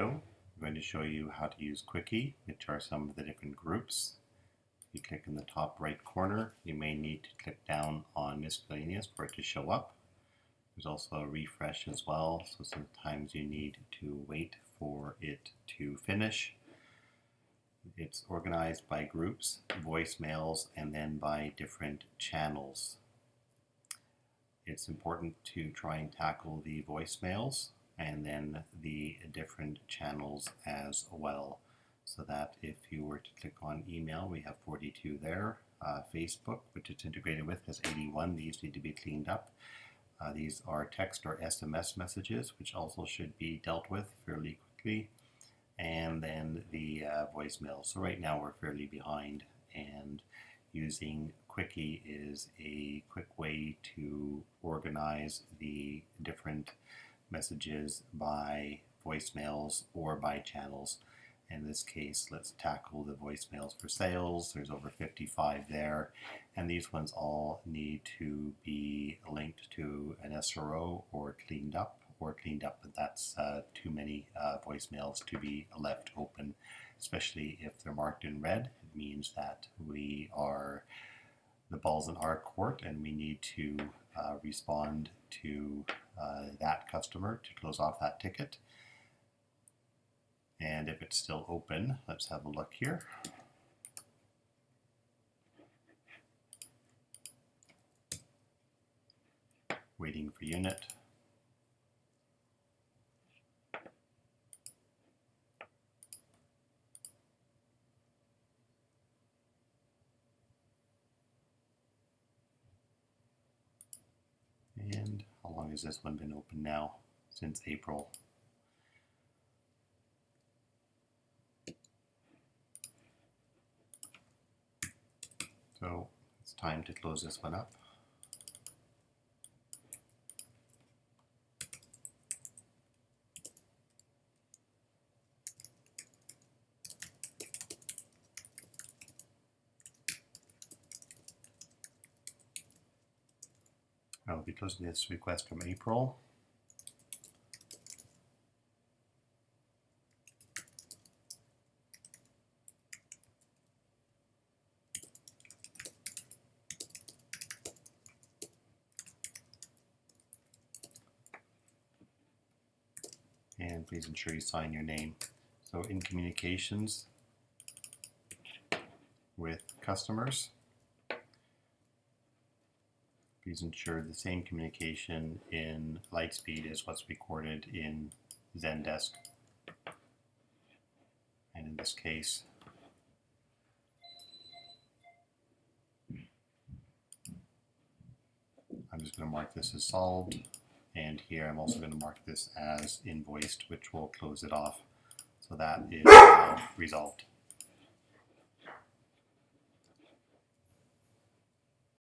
video, I'm going to show you how to use Quickie, which are some of the different groups. You click in the top right corner. You may need to click down on miscellaneous for it to show up. There's also a refresh as well, so sometimes you need to wait for it to finish. It's organized by groups, voicemails, and then by different channels. It's important to try and tackle the voicemails and then the different channels as well, so that if you were to click on email, we have 42 there. Facebook, which it's integrated with, has 81. These need to be cleaned up. These are text or SMS messages, which also should be dealt with fairly quickly. And then the voicemail. So right now we're fairly behind, and using Quickie is a quick way to organize the different messages by voicemails or by channels. In this case, let's tackle the voicemails for sales. There's over 55 there, and these ones all need to be linked to an SRO or cleaned up, but that's too many voicemails to be left open, especially if they're marked in red. It means that the ball's in our court and we need to respond to that customer to close off that ticket. And if it's still open, let's have a look here. Waiting for unit. And how long has this one been open now? Since April. So it's time to close this one up. I'll be closing this request from April. And please ensure you sign your name. So in communications with customers, please ensure the same communication in Lightspeed is what's recorded in ZenDesk. And in this case, I'm just going to mark this as solved. And here I'm also going to mark this as invoiced, which will close it off. So that is now resolved.